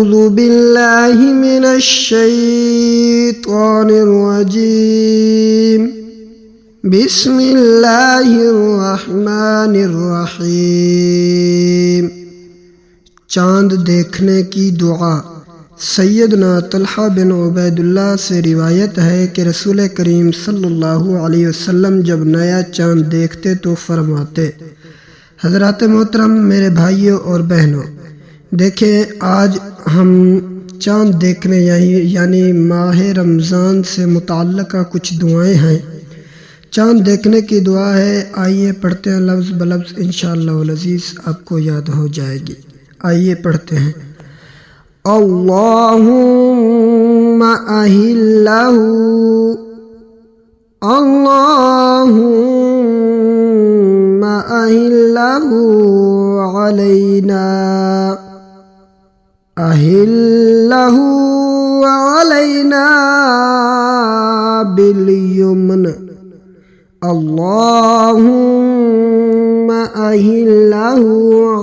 अऊज़ु बिल्लाहि मिनश शैतानिर रजीम। बिस्मिल्लाहिर रहमानिर रहीम। चांद देखने की दुआ। सैयदना तलहा बिन उबैदुल्लाह से रिवायत है कि रसूल करीम सल्लल्लाहु अलैहि वसल्लम जब नया चांद देखते तो फरमाते, हज़रात मोहतरम, मेरे भाइयों और बहनों, देखें आज हम चांद देखने यानी माह रमज़ान से मुताल्लिक़ कुछ दुआएं हैं। चांद देखने की दुआ है, आइए पढ़ते हैं लफ्ज़ ब लफ्ज़, इंशाअल्लाह वल अज़ीज़ आपको याद हो जाएगी। आइए पढ़ते हैं। अल्लाहुम्मा अहिल्लहु, अल्लाहुम्मा अहिल्लहु अलैना, अहिल्लहु अलैना बिल यमन, अल्लाहुम्मा अहिल्लहु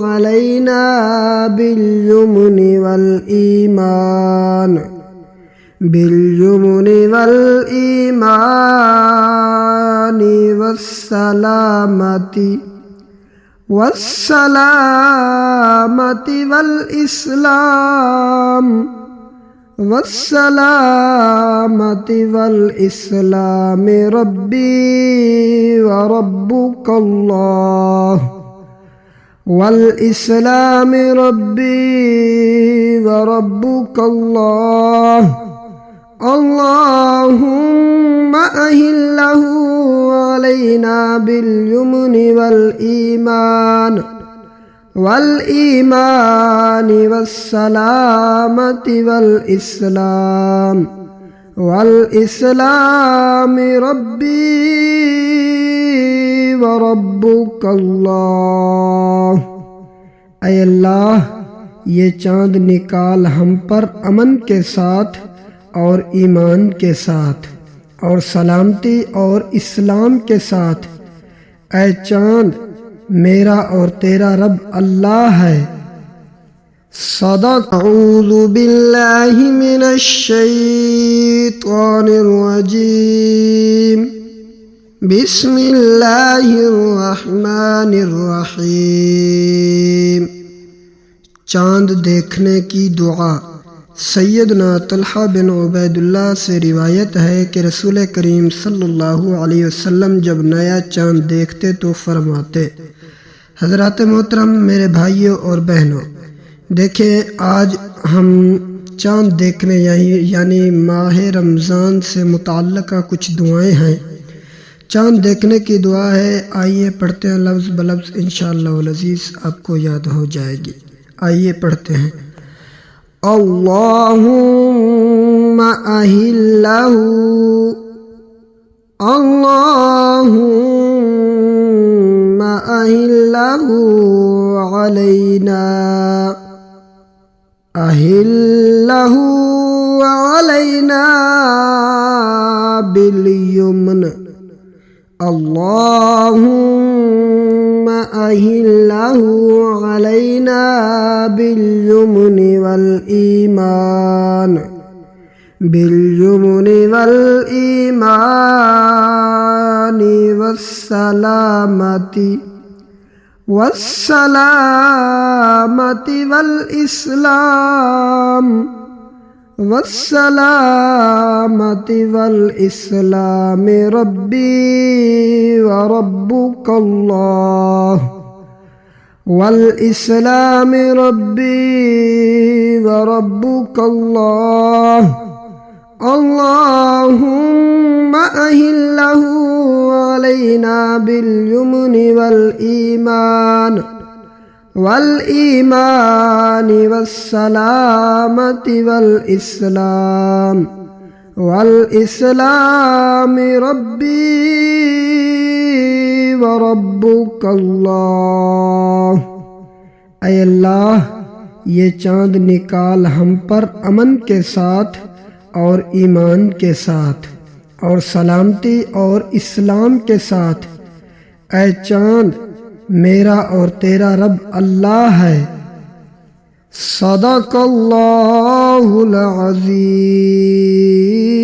अलैना बिल यमनि वल ईमान, बिल यमनि वल ईमानि वस्सलामति, वस्सलामति वल इस्लाम, वस्सलामति वल इस्लाम रब्बी व रब्बुकल्लाह, वल इस्लाम रब्बी व रब्बुकल्लाह, अल्लाहुम्मा अहिल्लहु अलैना बिल यमनि वल ईमान, वल ईमानि वस्सलामति वल इस्लाम, वल इस्लाम रब्बी व रब्बुकल्लाह। ऐ अल्लाह, ये चाँद निकाल हम पर अमन के साथ और ईमान के साथ और सलामती और इस्लाम के साथ। ऐ चाँद, मेरा और तेरा रब अल्लाह है। सदक़। अऊज़ु बिल्लाहि मिनश शैतानिर रजीम। बिस्मिल्लाहिर रहमानिर रहीम। चांद देखने की दुआ। सैयदना तलहा बिन उबैदुल्लाह से रिवायत है कि रसूल करीम सल्लल्लाहु अलैहि वसल्लम जब नया चांद देखते तो फरमाते, हज़रात मोहतरम, मेरे भाइयों और बहनों, देखें आज हम चांद देखने यानी माह रमज़ान से मुताल्लिक़ कुछ दुआएं हैं। चांद देखने की दुआ है, आइए पढ़ते हैं लफ्ज़ ब लफ्ज़, इंशाअल्लाह वल अज़ीज़ आपको याद हो जाएगी। आइए पढ़ते हैं। अल्लाहुम्मा अहिल्लहु, अल्लाहुम्मा अहिल्लहु अलैना, अहिल्लहु अलैना बिल यमन, अल्लाहुम्मा अहिल्लहु अलैना बिल यमनि वल ईमान, बिल यमनि वल ईमानि वस्सलामति, वस्सलामति वल इस्लाम, वस्सलामति वल इस्लाम रब्बी व रब्बुकल्लाह, वल इस्लाम रब्बी व रब्बुकल्लाह, अल्लाहुम्मा अहिल्लहु अलैना बिल यमनि वल ईमान, वल ईमानि वस्सलामति वल इस्लाम, वल इस्लाम रब्बी व रब्बुकल्लाह। ऐ अल्लाह, ये चाँद निकाल हम पर अमन के साथ और ईमान के साथ और सलामती और इस्लाम के साथ। ऐ चाँद, मेरा और तेरा रब अल्लाह है। सदक़ल्लाहुल अज़ीम।